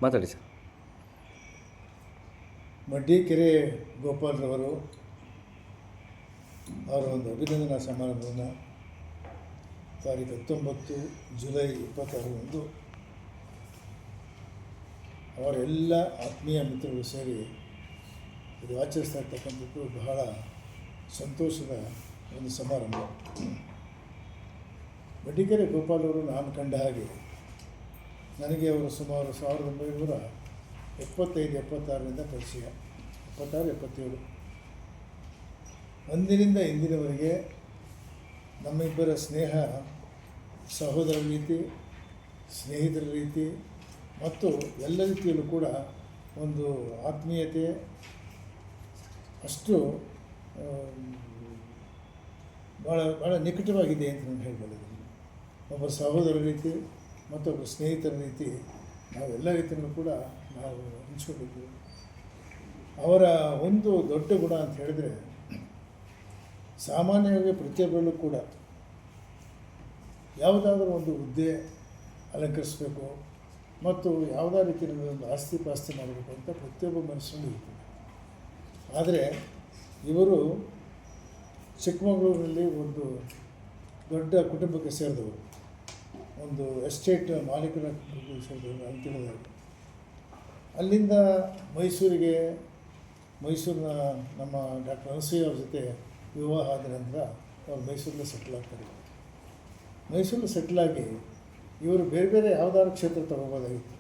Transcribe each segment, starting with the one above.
ಮಾತಾಡಿ ಸರ್. ಮಡ್ಡಿಕೆರೆ ಗೋಪಾಲ್ರವರು ಅವರ ಒಂದು ಅಭಿನಂದನಾ ಸಮಾರಂಭವನ್ನು ತಾರೀಖು 19 ಜುಲೈ 26 ಅವರ ಎಲ್ಲ ಆತ್ಮೀಯ ಮಿತ್ರರು ಸೇರಿ ಇದು ಆಚರಿಸ್ತಾ ಇರ್ತಕ್ಕಂಥದ್ದು ಬಹಳ ಸಂತೋಷದ ಒಂದು ಸಮಾರಂಭ. ಮಡ್ಡಿಕೆರೆ ಗೋಪಾಲವರು ನಾನು ಕಂಡ ಹಾಗೆ ನನಗೆ ಅವರು ಸುಮಾರು 1975-76ರಿಂದ ಪರಿಚಯ, 76-77. ಅಂದಿನಿಂದ ಇಂದಿನವರೆಗೆ ನಮ್ಮಿಬ್ಬರ ಸ್ನೇಹ ಸಹೋದರ ರೀತಿ, ಸ್ನೇಹಿತರ ರೀತಿ ಮತ್ತು ಎಲ್ಲ ರೀತಿಯಲ್ಲೂ ಕೂಡ ಒಂದು ಆತ್ಮೀಯತೆ ಅಷ್ಟು ಭಾಳ ನಿಕಟವಾಗಿದೆ ಅಂತ ನಾನು ಹೇಳಬಲ್ಲಿದ್ದೀನಿ. ಒಬ್ಬರ ಸಹೋದರ ರೀತಿ ಮತ್ತೊಬ್ಬರು ಸ್ನೇಹಿತರ ರೀತಿ ನಾವೆಲ್ಲ ರೀತಿಯಲ್ಲೂ ಕೂಡ ನಾವು ಹಂಚ್ಕೊಂಡಿದ್ದೀವಿ. ಅವರ ಒಂದು ದೊಡ್ಡ ಗುಣ ಅಂತ ಹೇಳಿದರೆ, ಸಾಮಾನ್ಯವಾಗಿ ಪ್ರತಿಯೊಬ್ಬರಲ್ಲೂ ಕೂಡ ಯಾವುದಾದ್ರೂ ಒಂದು ಹುದ್ದೆ ಅಲಂಕರಿಸಬೇಕು ಮತ್ತು ಯಾವುದೇ ರೀತಿಯಲ್ಲಿ ಒಂದು ಆಸ್ತಿ ಪಾಸ್ತಿ ಮಾಡಬೇಕು ಅಂತ ಪ್ರತಿಯೊಬ್ಬ ಮನುಷ್ಯನಲ್ಲೂ ಇರ್ತದೆ. ಆದರೆ ಇವರು ಚಿಕ್ಕಮಗಳೂರಿನಲ್ಲಿ ಒಂದು ದೊಡ್ಡ ಕುಟುಂಬಕ್ಕೆ ಸೇರಿದವರು, ಒಂದು ಎಸ್ಟೇಟ್ ಮಾಲೀಕರ ಕುಟುಂಬಕ್ಕೆ ಸೇರಿದವರು ಅಂತ ಹೇಳಿದಾಗ, ಅಲ್ಲಿಂದ ಮೈಸೂರಿನ ನಮ್ಮ ಡಾಕ್ಟರ್ ಅನಸೂಯ ಅವ್ರ ಜೊತೆ ವಿವಾಹ ಆದ ನಂತರ ಅವರು ಮೈಸೂರಲ್ಲಿ ಸೆಟ್ಲ್ ಆಗ್ತಾರೆ. ಮೈಸೂರಲ್ಲಿ ಸೆಟ್ಲಾಗಿ ಇವರು ಬೇರೆ ಬೇರೆ ಯಾವುದಾದ್ರು ಕ್ಷೇತ್ರ ತಗೋಬೋದಾಗಿತ್ತು.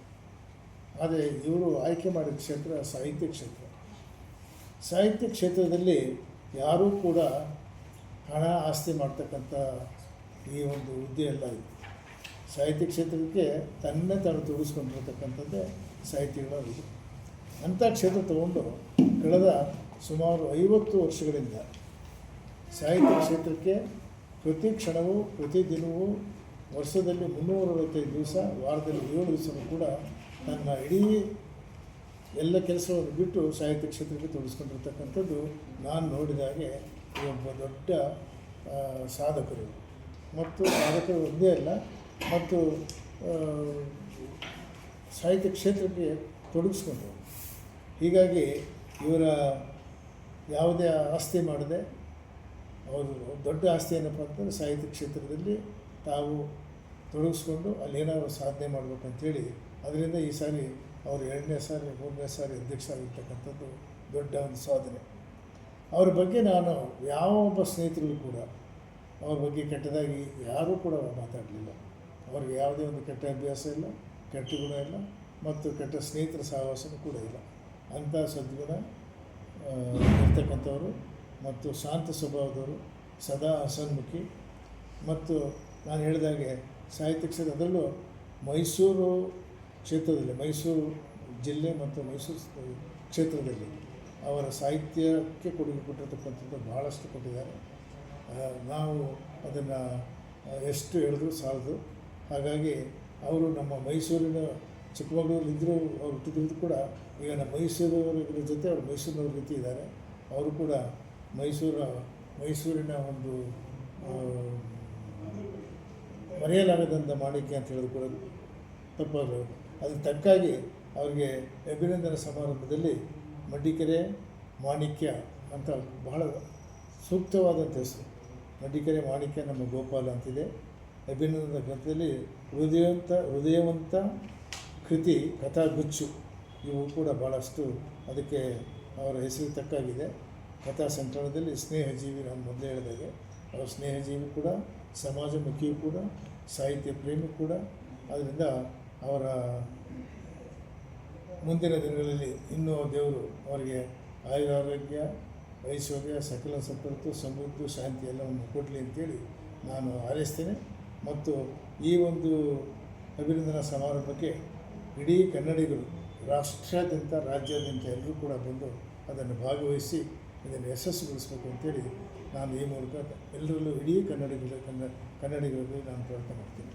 ಆದರೆ ಇವರು ಆಯ್ಕೆ ಮಾಡಿದ ಕ್ಷೇತ್ರ ಸಾಹಿತ್ಯ ಕ್ಷೇತ್ರ. ಸಾಹಿತ್ಯ ಕ್ಷೇತ್ರದಲ್ಲಿ ಯಾರೂ ಕೂಡ ಹಣ ಆಸ್ತಿ ಮಾಡ್ತಕ್ಕಂಥ ಈ ಒಂದು ಹುದ್ದೆ ಎಲ್ಲ ಇತ್ತು. ಸಾಹಿತ್ಯ ಕ್ಷೇತ್ರಕ್ಕೆ ತಾನು ತೋರಿಸ್ಕೊಂಡಿರ್ತಕ್ಕಂಥದ್ದೇ ಸಾಹಿತ್ಯಗಳು. ಅಂಥ ಕ್ಷೇತ್ರ ತಗೊಂಡು ಕಳೆದ ಸುಮಾರು 50 ವರ್ಷಗಳಿಂದ ಸಾಹಿತ್ಯ ಕ್ಷೇತ್ರಕ್ಕೆ ಪ್ರತಿ ಕ್ಷಣವೂ ಪ್ರತಿ ದಿನವೂ ವರ್ಷದಲ್ಲಿ 365 ದಿವಸ, ವಾರದಲ್ಲಿ 7 ದಿವಸವೂ ಕೂಡ ನನ್ನ ಇಡೀ ಎಲ್ಲ ಕೆಲಸವನ್ನು ಬಿಟ್ಟು ಸಾಹಿತ್ಯ ಕ್ಷೇತ್ರಕ್ಕೆ ತೊಡಗಿಸ್ಕೊಂಡಿರ್ತಕ್ಕಂಥದ್ದು ನಾನು ನೋಡಿದಾಗೆ ಒಬ್ಬ ದೊಡ್ಡ ಸಾಧಕರು. ಮತ್ತು ಸಾಧಕರು ಒಂದೇ ಅಲ್ಲ, ಮತ್ತು ಸಾಹಿತ್ಯ ಕ್ಷೇತ್ರಕ್ಕೆ ತೊಡಗಿಸ್ಕೊಂಡರು. ಹೀಗಾಗಿ ಇವರ ಯಾವುದೇ ಆಸ್ತಿ ಮಾಡದೆ ಅವರು ದೊಡ್ಡ ಆಸ್ತಿ ಏನಪ್ಪ ಅಂತಂದರೆ ಸಾಹಿತ್ಯ ಕ್ಷೇತ್ರದಲ್ಲಿ ತಾವು ತೊಡಗಿಸ್ಕೊಂಡು ಅಲ್ಲೇನಾದರೂ ಸಾಧನೆ ಮಾಡಬೇಕಂತೇಳಿ, ಅದರಿಂದ ಈ ಸಾರಿ ಅವರು 2ನೇ ಸಾರಿ 3ನೇ ಸಾರಿ ಅಧ್ಯಕ್ಷರಾಗಿರ್ತಕ್ಕಂಥದ್ದು ದೊಡ್ಡ ಒಂದು ಸಾಧನೆ. ಅವ್ರ ಬಗ್ಗೆ ನಾನು ಯಾವ ಒಬ್ಬ ಸ್ನೇಹಿತರು ಕೂಡ ಅವ್ರ ಬಗ್ಗೆ ಕೆಟ್ಟದಾಗಿ ಯಾರೂ ಕೂಡ ಮಾತಾಡಲಿಲ್ಲ. ಅವ್ರಿಗೆ ಯಾವುದೇ ಒಂದು ಕೆಟ್ಟ ಅಭ್ಯಾಸ ಇಲ್ಲ, ಕೆಟ್ಟ ಗುಣ ಇಲ್ಲ, ಮತ್ತು ಕೆಟ್ಟ ಸ್ನೇಹಿತರ ಸಹವಾಸನೂ ಕೂಡ ಇಲ್ಲ. ಅಂಥ ಸದ್ಗುಣ ಇರ್ತಕ್ಕಂಥವರು ಮತ್ತು ಶಾಂತ ಸ್ವಭಾವದವರು, ಸದಾ ಹಸನ್ಮುಖಿ. ಮತ್ತು ನಾನು ಹೇಳಿದಾಗೆ ಸಾಹಿತ್ಯ ಕ್ಷೇತ್ರ, ಅದರಲ್ಲೂ ಮೈಸೂರು ಕ್ಷೇತ್ರದಲ್ಲಿ, ಮೈಸೂರು ಜಿಲ್ಲೆ ಮತ್ತು ಮೈಸೂರು ಕ್ಷೇತ್ರದಲ್ಲಿ ಅವರ ಸಾಹಿತ್ಯಕ್ಕೆ ಕೊಡುಗೆ ಕೊಟ್ಟಿರ್ತಕ್ಕಂಥದ್ದು ಭಾಳಷ್ಟು ಕೊಟ್ಟಿದ್ದಾರೆ. ನಾವು ಅದನ್ನು ಎಷ್ಟು ಹೇಳಿದ್ರು ಸಾಲದು. ಹಾಗಾಗಿ ಅವರು ನಮ್ಮ ಮೈಸೂರಿನ ಚಿಕ್ಕಮಗಳೂರಿದ್ದರೂ ಅವ್ರು ಹುಟ್ಟಿದ್ರು ಕೂಡ ಈಗ ನಮ್ಮ ಮೈಸೂರಿನ ಜೊತೆ ಅವರು ಮೈಸೂರಿನವ್ರ ರೀತಿ ಇದ್ದಾರೆ. ಅವರು ಕೂಡ ಮೈಸೂರಿನ ಒಂದು ಮರೆಯಲಾಗದಂಥ ಮಾಣಿಕ್ಯ ಅಂತ ಹೇಳಿದ್ರು ಕೂಡ ತಪ್ಪಾಗಲು. ಅದಕ್ಕೆ ತಕ್ಕಾಗಿ ಅವರಿಗೆ ಅಭಿನಂದನಾ ಸಮಾರಂಭದಲ್ಲಿ ಮಡ್ಡಿಕೆರೆ ಮಾಣಿಕ್ಯ ಅಂತ ಬಹಳ ಸೂಕ್ತವಾದಂಥ ಹೆಸರು. ಮಡ್ಡಿಕೆರೆ ಮಾಣಿಕ್ಯ ನಮ್ಮ ಗೋಪಾಲ ಅಂತಿದೆ. ಅಭಿನಂದನಾ ಗ್ರಂಥದಲ್ಲಿ ಹೃದಯವಂತ ಕೃತಿ, ಕಥಾಗುಚ್ಚು ಇವು ಕೂಡ ಭಾಳಷ್ಟು ಅದಕ್ಕೆ ಅವರ ಹೆಸರಿಗೆ ತಕ್ಕಾಗಿದೆ. ಕಥಾ ಸಂಕಲನದಲ್ಲಿ ಸ್ನೇಹಜೀವಿ, ನಾನು ಮೊದಲೇ ಹೇಳಿದಾಗೆ ಅವರ ಸ್ನೇಹಜೀವಿ ಕೂಡ, ಸಮಾಜಮುಖಿಯೂ ಕೂಡ, ಸಾಹಿತ್ಯ ಪ್ರೇಮಿ ಕೂಡ. ಆದ್ದರಿಂದ ಅವರ ಮುಂದಿನ ದಿನಗಳಲ್ಲಿ ಇನ್ನೂ ದೇವರು ಅವರಿಗೆ ಆಯುರಾರೋಗ್ಯ, ಐಶ್ವರ್ಯ, ಸಕಲ ಸಂಪತ್ತು, ಸಮೃದ್ಧಿ, ಶಾಂತಿ ಎಲ್ಲವನ್ನು ಕೊಡಲಿ ಅಂತೇಳಿ ನಾನು ಹಾರೈಸ್ತೇನೆ. ಮತ್ತು ಈ ಒಂದು ಅಭಿನಂದನಾ ಸಮಾರಂಭಕ್ಕೆ ಇಡೀ ಕನ್ನಡಿಗರು ರಾಷ್ಟ್ರಾದ್ಯಂತ, ರಾಜ್ಯಾದ್ಯಂತ ಎಲ್ಲರೂ ಕೂಡ ಬಂದು ಅದನ್ನು ಭಾಗವಹಿಸಿ ಇದನ್ನು ಯಶಸ್ಸುಗೊಳಿಸಬೇಕು ಅಂತೇಳಿ ನಾನು ಈ ಮೂಲಕ ಎಲ್ಲರಲ್ಲೂ ಇಡೀ ಕನ್ನಡಿಗರಲ್ಲಿ ನಾನು ಪ್ರಾರ್ಥನೆ ಮಾಡ್ತೀನಿ.